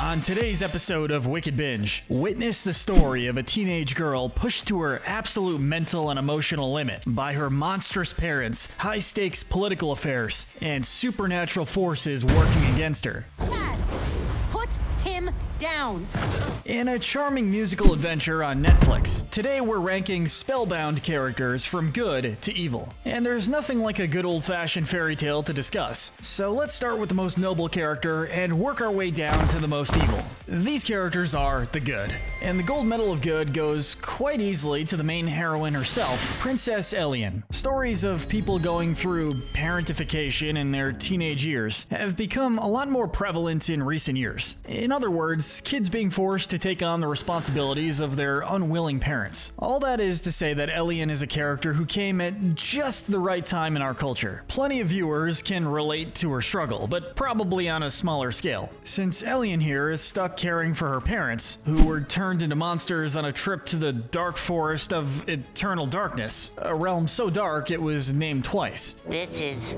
On today's episode of Wicked Binge, witness the story of a teenage girl pushed to her absolute mental and emotional limit by her monstrous parents, high-stakes political affairs, and supernatural forces working against her. Dad, put him down. In a charming musical adventure on Netflix, today we're ranking spellbound characters from good to evil. And there's nothing like a good old-fashioned fairy tale to discuss. So let's start with the most noble character and work our way down to the most evil. These characters are the good. And the gold medal of good goes quite easily to the main heroine herself, Princess Elian. Stories of people going through parentification in their teenage years have become a lot more prevalent in recent years. In other words, kids being forced to take on the responsibilities of their unwilling parents. All that is to say that Elian is a character who came at just the right time in our culture. Plenty of viewers can relate to her struggle, but probably on a smaller scale. Since Elian here is stuck caring for her parents, who were turned into monsters on a trip to the dark forest of eternal darkness, a realm so dark it was named twice. This is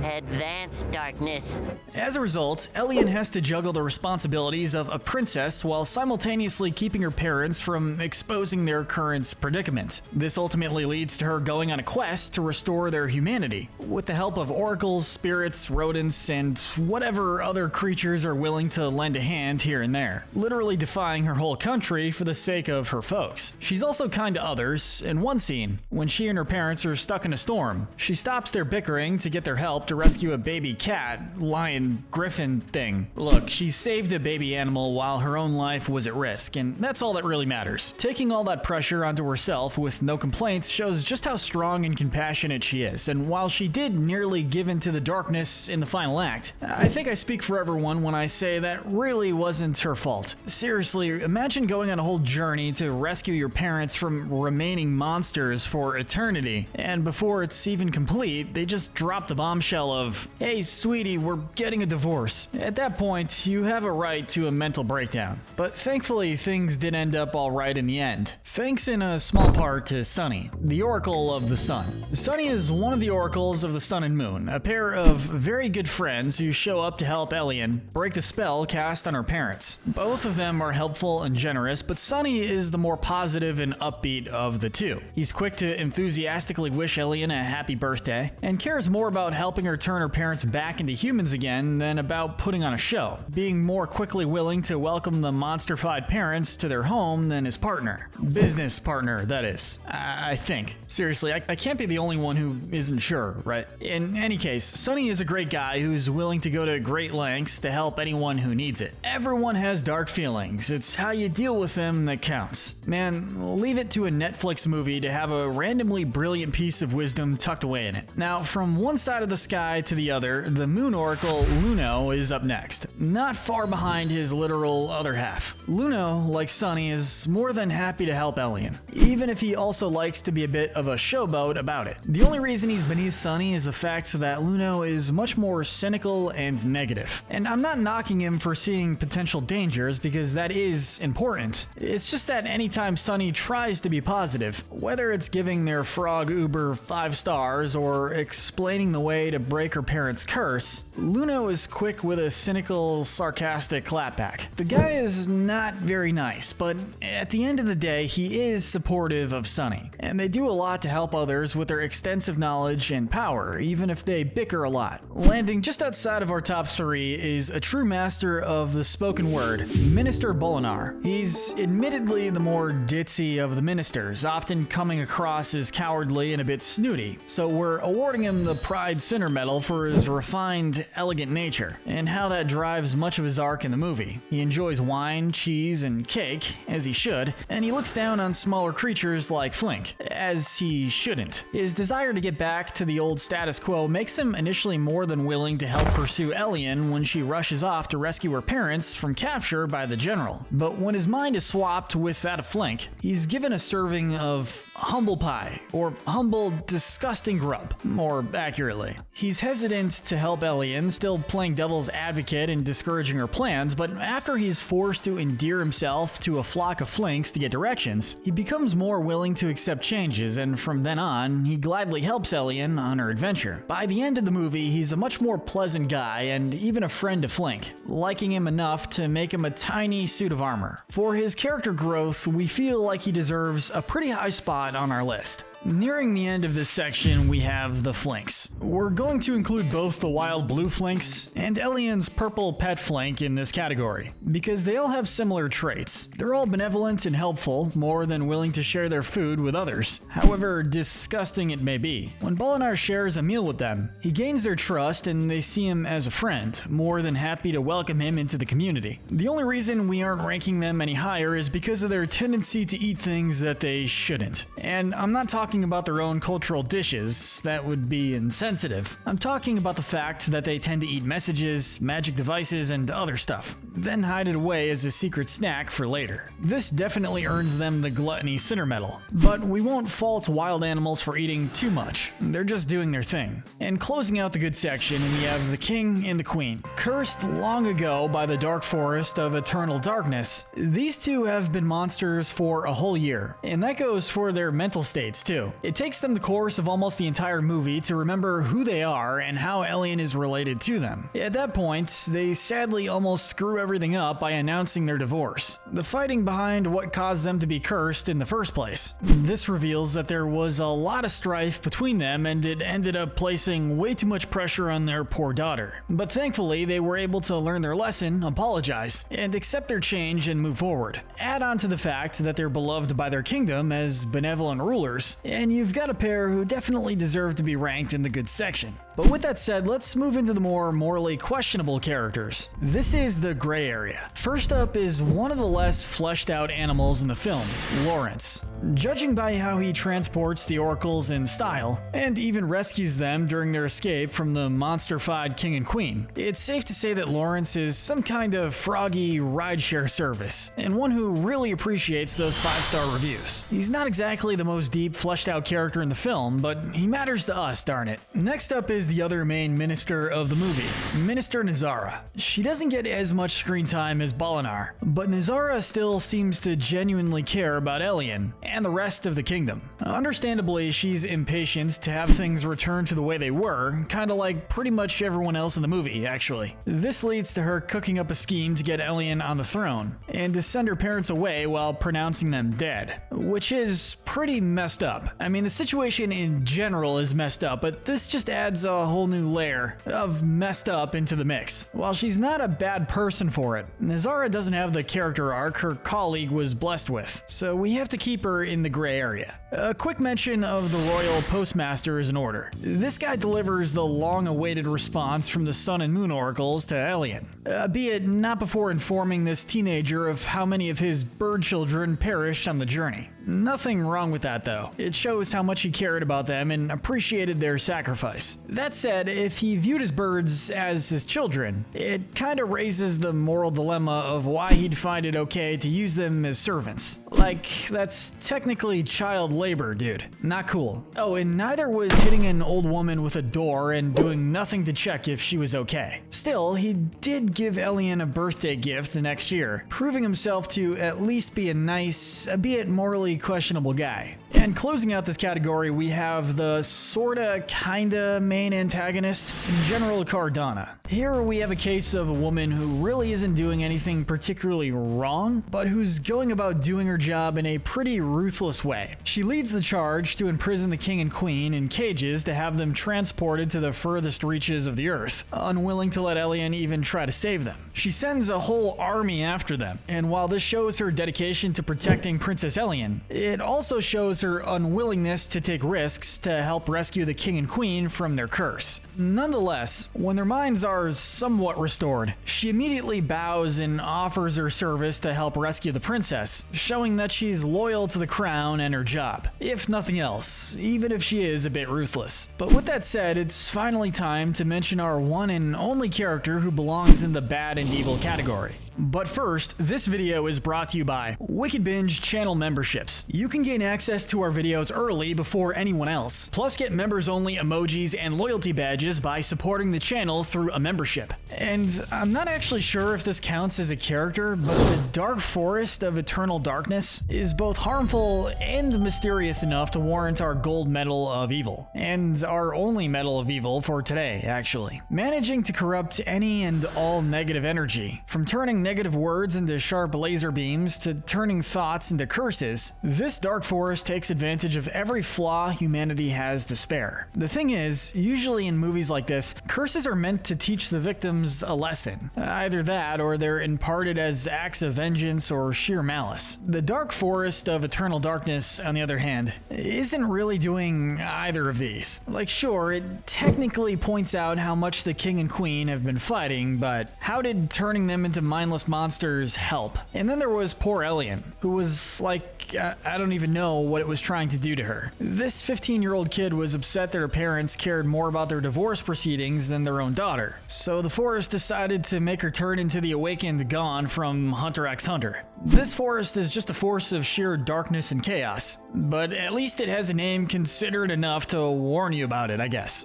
advanced darkness. As a result, Elian has to juggle the responsibilities of a princess while simultaneously keeping her parents from exposing their current predicament. This ultimately leads to her going on a quest to restore their humanity, with the help of oracles, spirits, rodents, and whatever other creatures are willing to lend a hand here and there, literally defying her whole country for the sake of her folks. She's also kind to others. In one scene, when she and her parents are stuck in a storm, she stops their bickering to get their help to rescue a baby cat, lion, griffin thing. Look, she saved a baby animal while her own life was at risk, and that's all that really matters. Taking all that pressure onto herself with no complaints shows just how strong and compassionate she is, and while she did nearly give in to the darkness in the final act, I think I speak for everyone when I say that really wasn't her fault. Seriously, imagine going on a whole journey to rescue your parents from remaining monsters for eternity, and before it's even complete, they just drop the bombshell of, "Hey sweetie, we're getting a divorce." At that point, you have a right to a mental breakdown. But thankfully, things did end up alright in the end. Thanks in a small part to Sunny, the Oracle of the Sun. Sunny is one of the Oracles of the Sun and Moon, a pair of very good friends who show up to help Elian break the spell cast on her parents. Both of them are helpful and generous, but Sunny is the more positive and upbeat of the two. He's quick to enthusiastically wish Elian a happy birthday, and cares more about helping her turn her parents back into humans again than about putting on a show, being more quickly willing to welcome the monster-fied parents to their home than his partner. Business partner, that is. I think. Seriously, I can't be the only one who isn't sure, right? In any case, Sunny is a great guy who's willing to go to great lengths to help anyone who needs it. Everyone has dark feelings. It's how you deal with them that counts. Man, leave it to a Netflix movie to have a randomly brilliant piece of wisdom tucked away in it. Now, from one side of the sky to the other, the Moon Oracle, Luno, is up next, not far behind his literal other half. Luno, like Sunny, is more than happy to help Elian, even if he also likes to be a bit of a showboat about it. The only reason he's beneath Sunny is the fact that Luno is much more cynical and negative. And I'm not knocking him for seeing potential dangers, because that is important. It's just that anytime Sunny tries to be positive, whether it's giving their frog Uber 5 stars or explaining the way to break her parents' curse, Luno is quick with a cynical, sarcastic clapback. The guy is not very nice, but at the end of the day, he is supportive of Sunny, and they do a lot to help others with their extensive knowledge and power, even if they bicker a lot. Landing just outside of our top 3 is a true master of the spoken word, Minister Bolinar. He's admittedly the more ditzy of the ministers, often coming across as cowardly and a bit snooty, so we're awarding him the Pride Center Medal for his refined, elegant nature, and how that drives much of his arc in the movie. He enjoys wine, cheese, and cake, as he should, and he looks down on smaller creatures like Flink, as he shouldn't. His desire to get back to the old status quo makes him initially more than willing to help pursue Elian when she rushes off to rescue her parents from capture by the general. But when his mind is swapped with that of Flink, he's given a serving of humble pie, or humble, disgusting grub, more accurately. He He's hesitant to help Elian, still playing devil's advocate and discouraging her plans, but after he's forced to endear himself to a flock of flinks to get directions, he becomes more willing to accept changes, and from then on, he gladly helps Elian on her adventure. By the end of the movie, he's a much more pleasant guy and even a friend to Flink, liking him enough to make him a tiny suit of armor. For his character growth, we feel like he deserves a pretty high spot on our list. Nearing the end of this section, we have the Flinks. We're going to include both the wild blue Flinks and Elian's purple pet Flink in this category, because they all have similar traits. They're all benevolent and helpful, more than willing to share their food with others, however disgusting it may be. When Bolinar shares a meal with them, he gains their trust and they see him as a friend, more than happy to welcome him into the community. The only reason we aren't ranking them any higher is because of their tendency to eat things that they shouldn't. And I'm not talking about their own cultural dishes, that would be insensitive. I'm talking about the fact that they tend to eat messages, magic devices, and other stuff, then hide it away as a secret snack for later. This definitely earns them the Gluttony Sinner Medal, but we won't fault wild animals for eating too much. They're just doing their thing. And closing out the good section, we have the King and the Queen. Cursed long ago by the dark forest of eternal darkness, these two have been monsters for a whole year, and that goes for their mental states too. It takes them the course of almost the entire movie to remember who they are and how Elian is related to them. At that point, they sadly almost screw everything up by announcing their divorce. The fighting behind what caused them to be cursed in the first place. This reveals that there was a lot of strife between them and it ended up placing way too much pressure on their poor daughter. But thankfully, they were able to learn their lesson, apologize, and accept their change and move forward. Add on to the fact that they're beloved by their kingdom as benevolent rulers, and you've got a pair who definitely deserve to be ranked in the good section. But with that said, let's move into the more morally questionable characters. This is the gray area. First up is one of the less fleshed out animals in the film, Lawrence. Judging by how he transports the oracles in style, and even rescues them during their escape from the monster-fied king and queen, it's safe to say that Lawrence is some kind of froggy rideshare service, and one who really appreciates those 5-star reviews. He's not exactly the most deep, fleshed out character in the film, but he matters to us, darn it. Next up is the other main minister of the movie, Minister Nazara. She doesn't get as much screen time as Bolinar, but Nazara still seems to genuinely care about Elian and the rest of the kingdom. Understandably, she's impatient to have things return to the way they were, kinda like pretty much everyone else in the movie, actually. This leads to her cooking up a scheme to get Elian on the throne, and to send her parents away while pronouncing them dead, which is pretty messed up. I mean, the situation in general is messed up, but this just adds a whole new layer of messed up into the mix. While she's not a bad person for it, Nazara doesn't have the character arc her colleague was blessed with, so we have to keep her in the gray area. A quick mention of the royal postmaster is in order. This guy delivers the long-awaited response from the Sun and Moon oracles to Elian, albeit not before informing this teenager of how many of his bird children perished on the journey. Nothing wrong with that though. It shows how much he cared about them and appreciated their sacrifice. That said, if he viewed his birds as his children, it kinda raises the moral dilemma of why he'd find it okay to use them as servants. Like, that's technically child labor, dude. Not cool. Oh, and neither was hitting an old woman with a door and doing nothing to check if she was okay. Still, he did give Elian a birthday gift the next year, proving himself to at least be a nice, albeit morally questionable guy. And closing out this category, we have the sorta, kinda main antagonist, General Cardona. Here we have a case of a woman who really isn't doing anything particularly wrong, but who's going about doing her job in a pretty ruthless way. She leads the charge to imprison the king and queen in cages to have them transported to the furthest reaches of the earth, unwilling to let Elian even try to save them. She sends a whole army after them, and while this shows her dedication to protecting Princess Elian, it also shows her unwillingness to take risks to help rescue the king and queen from their curse. Nonetheless, when their minds are somewhat restored, she immediately bows and offers her service to help rescue the princess, showing that she's loyal to the crown and her job, if nothing else, even if she is a bit ruthless. But with that said, it's finally time to mention our one and only character who belongs in the bad and evil category. But first, this video is brought to you by Wicked Binge channel memberships. You can gain access to to our videos early before anyone else. Plus get members-only emojis and loyalty badges by supporting the channel through a membership. And I'm not actually sure if this counts as a character, but the Dark Forest of Eternal Darkness is both harmful and mysterious enough to warrant our gold medal of evil. And our only medal of evil for today, actually. Managing to corrupt any and all negative energy, from turning negative words into sharp laser beams to turning thoughts into curses, this Dark Forest takes advantage of every flaw humanity has to spare. The thing is, usually in movies like this, curses are meant to teach the victims a lesson. Either that, or they're imparted as acts of vengeance or sheer malice. The Dark Forest of Eternal Darkness, on the other hand, isn't really doing either of these. Like, sure, it technically points out how much the king and queen have been fighting, but how did turning them into mindless monsters help? And then there was poor Elian, who was like, I don't even know what it was trying to do to her. This 15-year-old kid was upset that her parents cared more about their divorce proceedings than their own daughter. So the forest decided to make her turn into the awakened Gon from Hunter x Hunter. This forest is just a force of sheer darkness and chaos, but at least it has a name considered enough to warn you about it, I guess.